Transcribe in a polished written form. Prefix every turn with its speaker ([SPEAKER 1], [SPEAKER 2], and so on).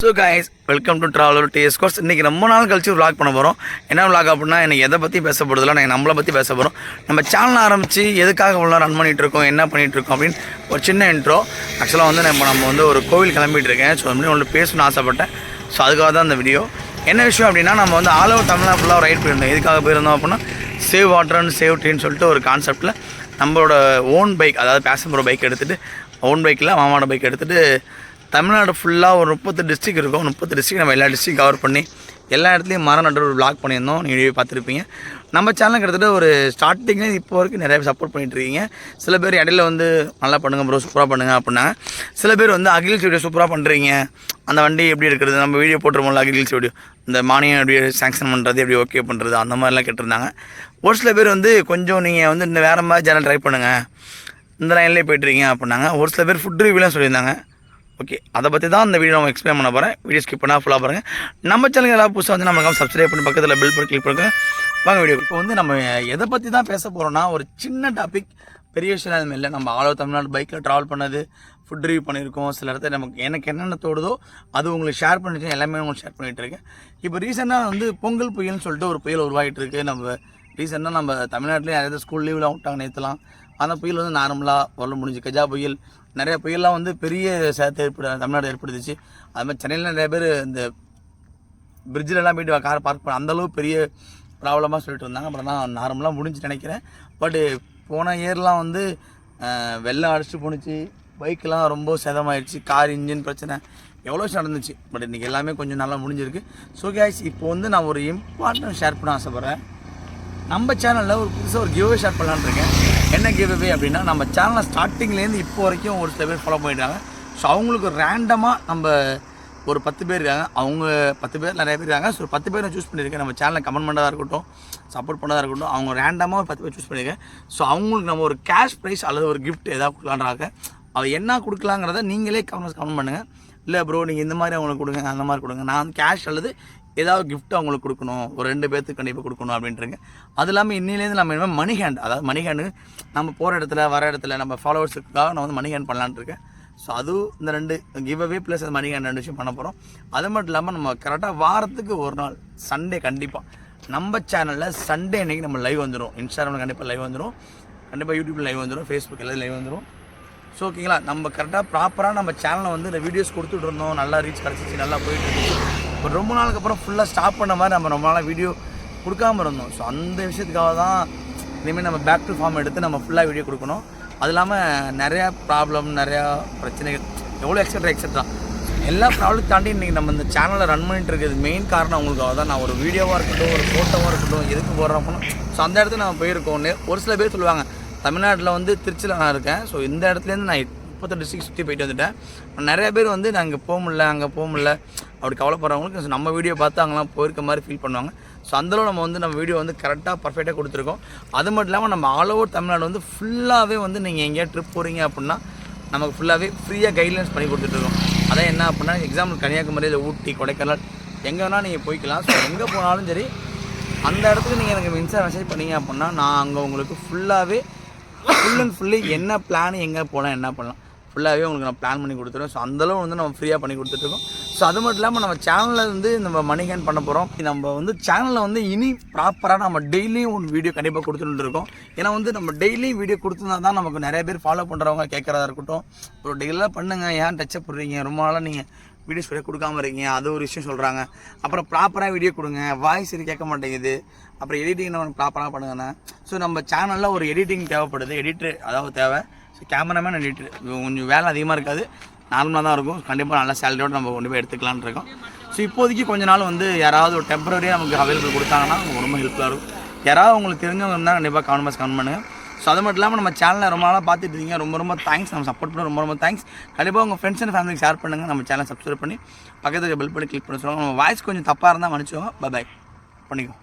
[SPEAKER 1] So guys welcome to traveller DS course. இன்றைக்கி ரொம்ப நாள் கழிச்சு vlog பண்ண போகிறோம். என்ன vlog அப்படின்னா எனக்கு எதை பற்றி பேச போகிறதுல நாங்கள் நம்மளை பற்றி பேச போகிறோம். நம்ம சேனல் ஆரம்பித்து எதுக்காக இவ்வளோ ரன் பண்ணிகிட்ருக்கோம், என்ன பண்ணிகிட்ருக்கோம் அப்படின்னு ஒரு சின்ன இன்ட்ரோ. ஆக்சுவலாக வந்து நம்ம வந்து ஒரு கோவில் கிளம்பிட்டு இருக்கேன். ஸோ அப்படி உங்களுக்கு பேசணும்னு ஆசைப்பட்டேன். ஸோ அதுக்காக தான் இந்த வீடியோ. என்ன விஷயம் அப்படின்னா நம்ம வந்து ஆல் ஓவர் தமிழ்நாடு ஃபுல்லாக ரைட் போயிருந்தோம். எதுக்காக போயிருந்தோம் அப்படின்னா சேவ் வாட்டர் அண்ட் சேவ் ட்ரீன்னு சொல்லிட்டு ஒரு கான்செப்ட்டில் நம்மளோட ஓன் பைக், அதாவது பேசஞ்சர் பைக் எடுத்துகிட்டு, ஓன் பைக்கில் மாமாவோட பைக் எடுத்துகிட்டு தமிழ்நாடு ஃபுல்லாக ஒரு 30 டிஸ்ட்ரிக் இருக்கும். 30 டிஸ்ட்ரிக் நம்ம எல்லா டிஸ்ட்ரிக் கவர் பண்ணி எல்லா இடத்துலையும் மரம் நட்டு ஒரு vlog பண்ணியிருந்தோம். நீங்கள் பார்த்துருப்பீங்க. நம்ம சேனலுக்கு கிட்டத்தட்ட ஒரு ஸ்டார்டிங்லேயே இப்போ வரைக்கும் நிறைய சப்போர்ட் பண்ணிகிட்ருக்கீங்க. சில பேர் இடையில வந்து நல்லா பண்ணுங்கள் ப்ரோ, சூப்பராக பண்ணுங்கள் அப்படின்னாங்க. சில பேர் வந்து அகில்ஸ் வீடியோ சூப்பராக பண்ணுறீங்க, அந்த வண்டி எப்படி இருக்கிறது, நம்ம வீடியோ போட்டுருமோம்ல அகில்ஸ் வீடியோ, இந்த மானியம் எப்படி சேங்ஷன் பண்ணுறது, எப்படி ஓகே பண்ணுறது, அந்த மாதிரிலாம் கேட்டிருந்தாங்க. ஒரு சில பேர் வந்து கொஞ்சம் நீங்கள் வந்து இந்த வேறு மாதிரி சேனல் ட்ரை பண்ணுங்கள், இந்த லைன்லேயே போய்ட்டுருக்கீங்க அப்படின்னாங்க. ஒரு சில பேர் ஃபுட் ரிவ்யூலாம் சொல்லியிருந்தாங்க. ஓகே, அதை பற்றி தான் இந்த வீடியோ நம்ம எக்ஸ்பிளைன் பண்ண போகிறேன். வீடியோ ஸ்கிப் பண்ணால் ஃபுல்லாக பாருங்கள். நம்ம சேனலுக்கு எல்லாம் புதுசாக வந்து நம்ம சப்ஸ்கிரைப் பண்ணி பக்கத்தில் பெல் பண்ணி கிளிக் பண்ணுங்கள். வாங்க வீடியோ. இப்போ வந்து நம்ம எதை பற்றி தான் பேச போகிறோன்னா ஒரு சின்ன டாபிக், பெரிய விஷயம் எதுவும் இல்லை. நம்ம ஆல் ஓவர் தமிழ்நாடு பைக்கில் ட்ராவல் பண்ணது, ஃபுட் ரிவ்யூ பண்ணியிருக்கோம். சில இடத்துல நமக்கு எனக்கு என்னென்ன தோடுதோ அது உங்களுக்கு ஷேர் பண்ணிட்டு எல்லாமே உங்களுக்கு ஷேர் பண்ணிகிட்டு இருக்கேன். இப்போ ரீசெண்டாக வந்து பொங்கல் புயல்னு சொல்லிட்டு ஒரு புயல் உருவாகிட்டு இருக்குது. நம்ம ரீசெண்டாக நம்ம தமிழ்நாட்டிலே யாராவது ஸ்கூல் லீவில் விட்டாங்க நேற்றுலாம். அந்த புயல் வந்து நார்மலாக வரல முடிஞ்சு. கஜா புயல், நிறைய புயல்லாம் வந்து பெரிய சேதத்தை தமிழ்நாடு ஏற்படுத்துச்சு. அது மாதிரி சென்னையில் நிறைய பேர் இந்த பிரிட்ஜிலலாம் போய்ட்டு காரை பார்க் பண்ண அந்தளவு பெரிய ப்ராப்ளமாக சொல்லிட்டு இருந்தாங்க. அப்புறம் தான் நார்மலாக முடிஞ்சு நினைக்கிறேன். பட்டு போன இயர்லாம் வந்து வெள்ளம் அடிச்சுட்டு போணுச்சு, பைக்கெலாம் ரொம்ப சேதமாகிடுச்சு, கார் இன்ஜின் பிரச்சனை எவ்வளோ நடந்துச்சு. பட் இன்றைக்கி எல்லாமே கொஞ்சம் நல்லா முடிஞ்சிருக்கு. ஸோ கைஸ், இப்போ வந்து நான் ஒரு இம்பார்ட்டன்ட் ஷேர் பண்ண ஆசைப்பட்றேன். நம்ம சேனலில் ஒரு புதுசாக ஒரு கிவ்அவே ஷேர் பண்ணலான்னு இருக்கேன். என்ன கிவ்அவே அப்படின்னா, நம்ம சேனலை ஸ்டார்டிங்லேருந்து இப்போ வரைக்கும் ஒரு சில பேர் ஃபாலோ பண்ணிட்டாங்க. ஸோ அவங்களுக்கு ரேண்டமாக நம்ம ஒரு 10 பேர் இருக்காங்க. அவங்க 10 பேர் நிறைய பேர் இருக்காங்க. ஸோ 10 பேரை சூஸ் பண்ணியிருக்கேன். நம்ம சேனலை கமெண்ட் பண்ணதாக இருக்கட்டும், சப்போர்ட் பண்ணதாக இருக்கட்டும், அவங்க ரேண்டமாக 10 பேர் சூஸ் பண்ணியிருக்கேன். ஸோ அவங்களுக்கு நம்ம ஒரு கேஷ் ப்ரைஸ் அல்லது ஒரு கிஃப்ட் எதாவது கொடுக்கலான்றாங்க. அது என்ன கொடுக்கலாங்கிறத நீங்களே கமெண்ட் பண்ணுங்கள். இல்லை ப்ரோ நீங்கள் இந்த மாதிரி அவங்களுக்கு கொடுங்க, அந்த மாதிரி கொடுங்க, நான் கேஷ் அல்லது ஏதாவது கிஃப்ட் அவங்களுக்கு கொடுக்கணும், ஒரு 2 பேர்த்துக்கு கண்டிப்பாக கொடுக்கணும் அப்படின்ட்டுருங்க. அது இல்லாமல் இன்னிலேருந்து நம்ம என்ன மணி ஹேண்ட், அதாவது மணி ஹேண்டு நம்ம போகிற இடத்துல வர இடத்துல நம்ம ஃபாலோவர்ஸுக்காக நான் வந்து மணி ஹேண்ட் பண்ணலான்ட்டு இருக்கேன். ஸோ அதுவும் இந்த 2 கிவ்அவே ப்ளஸ் அது மணி ஹேண்ட் 2 விஷயம் பண்ண போகிறோம். அது மட்டும் இல்லாமல் நம்ம கரெக்டாக வாரத்துக்கு ஒரு நாள் சண்டே கண்டிப்பாக நம்ம சேனலில் சண்டே அன்றைக்கி நம்ம லைவ் வந்துடும். இன்ஸ்டாகிராமில் கண்டிப்பாக லைவ் வந்துடும், கண்டிப்பாக யூடியூப்பில் லைவ் வந்துடும், ஃபேஸ்புக் எல்லாம் லைவ் வந்துடும். ஸோ ஓகேங்களா, நம்ம கரெக்டாக ப்ராப்பராக நம்ம சேனலை வந்து இந்த வீடியோஸ் கொடுத்துட்டு இருந்தோம். நல்லா ரீச் கிடச்சிச்சு, நல்லா போயிட்டு இருந்துச்சு. பட் ரொம்ப நாளுக்கு அப்புறம் ஃபுல்லாக ஸ்டாப் பண்ண மாதிரி நம்ம ரொம்ப நாளாக வீடியோ கொடுக்காமல் இருந்தோம். ஸோ அந்த விஷயத்துக்காக தான் இனிமேல் நம்ம பேக் டு ஃபார்ம் எடுத்து நம்ம ஃபுல்லாக வீடியோ கொடுக்கணும். அது இல்லாமல் நிறையா ப்ராப்ளம், நிறையா பிரச்சனைகள், எவ்வளோ எக்ஸட்ரா எல்லா ப்ராப்ளம் தாண்டி இன்றைக்கி நம்ம இந்த சேனலை ரன் பண்ணிட்டு இருக்கிறது மெயின் காரணம் அவங்களுக்காக தான். நான் ஒரு வீடியோவாக இருக்கட்டும், ஒரு ஃபோட்டோவாக இருக்கட்டும், எதுக்கு போடுறோம் அப்படின்னா, ஸோ அந்த இடத்துல நம்ம போயிருக்கோம். ஒரு சில பேர் சொல்லுவாங்க தமிழ்நாட்டில் வந்து திருச்சியில் நான் இருக்கேன், ஸோ இந்த இடத்துலேருந்து நான் 30 டிஸ்ட்ரிக்ட் சுற்றி போயிட்டு வந்துட்டேன். நிறைய பேர் வந்து நான் இங்கே போக முடியல, அங்கே போக முடியல அப்படி கவலைப்படுறவங்களுக்கு நம்ம வீடியோ பார்த்து அங்கெல்லாம் போயிருக்க மாதிரி ஃபீல் பண்ணுவாங்க. ஸோ அந்தளவு நம்ம வந்து நம்ம வீடியோ வந்து கரெக்டாக பர்ஃபெக்டாக கொடுத்துருக்கோம். அது மட்டும் இல்லாமல் நம்ம ஆல் ஓவர் தமிழ்நாடு வந்து ஃபுல்லாகவே வந்து நீங்கள் எங்கேயா ட்ரிப் போகிறீங்க அப்படின்னா நமக்கு ஃபுல்லாகவே ஃப்ரீயாக கைட்லைன்ஸ் பண்ணி கொடுத்துட்ருக்கோம். அதான் என்ன அப்படின்னா, எக்ஸாம்பிள் கன்னியாகுமரி, இல்லை ஊட்டி, கொடைக்கானல் எங்கே வேணால் நீங்கள் போய்க்கலாம். ஸோ எங்கே போனாலும் சரி அந்த இடத்துக்கு நீங்கள் எனக்கு மெசேஜ் பண்ணீங்க அப்படின்னா நான் அங்கே உங்களுக்கு ஃபுல்லாகவே ஃபுல் அண்ட் ஃபுல்லி என்ன பிளான், எங்கே போகலாம், என்ன பண்ணலாம் ஃபுல்லாகவே உங்களுக்கு நான் பிளான் பண்ணி கொடுத்துருவோம். ஸோ அந்தளவு வந்து நம்ம ஃப்ரீயாக பண்ணி கொடுத்துட்ருக்கோம். ஸோ அது மட்டும் இல்லாமல் நம்ம சேனலில் வந்து நம்ம மணி ஹேண்ட் பண்ண போகிறோம். நம்ம வந்து சேனலில் வந்து இனி ப்ராப்பராக நம்ம டெய்லியும் ஒரு வீடியோ கண்டிப்பாக கொடுத்துட்டு இருக்கோம். ஏன்னா வந்து நம்ம டெய்லியும் வீடியோ கொடுத்துருந்தா தான் நமக்கு நிறைய பேர் ஃபாலோ பண்ணுறவங்க கேட்குறதா இருக்கட்டும், ஒரு டெய்லியாக பண்ணுங்கள், ஏன் டச்சப் பண்ணுறீங்க, ரொம்ப நாளாக நீங்கள் வீடியோஸ் வீடியோ கொடுக்காம இருக்கீங்க, அது ஒரு விஷயம் சொல்கிறாங்க. அப்புறம் ப்ராப்பராக வீடியோ கொடுங்க, வாய்ஸ் இது கேட்க மாட்டேங்குது, அப்புறம் எடிட்டிங் நம்ம ப்ராப்பராக பண்ணுங்கண்ணே. ஸோ நம்ம சேனலில் ஒரு எடிட்டிங் தேவைப்படுது, எடிட்ரு அதாவது தேவை. ஸோ கேமராமேன் எடிட்ரு கொஞ்சம் வேலை அதிகமாக இருக்காது, நார்மலாக தான் இருக்கும். கண்டிப்பாக நல்ல சேலரியோடு நம்ம கொண்டு போய் எடுத்துக்கலான்னு இருக்கோம். ஸோ இப்போதைக்கு கொஞ்ச நாள் வந்து யாராவது ஒரு டெம்பரரியாக நமக்கு அவைலபிள் கொடுத்தாங்கன்னா அவங்க ரொம்ப ஹெல்ப்ஃபுல்லாக இருக்கும். யாராவது உங்களுக்கு தெரிஞ்சவங்க இருந்தால் கண்டிப்பாக கமெண்ட் பண்ணுங்கள். ஸோ அது மட்டும் இல்லாமல் நம்ம சேனலை ரொம்ப நாளாக பார்த்துட்டு இருக்கீங்க, ரொம்ப தேங்க்ஸ். நம்ம சப்போர்ட் பண்ண ரொம்ப தேங்க்ஸ். கண்டிப்பாக உங்கள் ஃப்ரெண்ட்ஸ் அண்ட் ஃபேமிலிக்கு ஷேர் பண்ணுங்கள். நம்ம சேனலை சப்ஸ்கிரைப் பண்ணி பக்கத்தில் பெல் பண்ணி கிளிக் பண்ணி சொல்லுவாங்க. நம்ம வாய்ஸ் கொஞ்சம் தப்பாக இருந்தால் மன்னிச்சுக்கோங்க. பாய் பண்ணிக்கோ.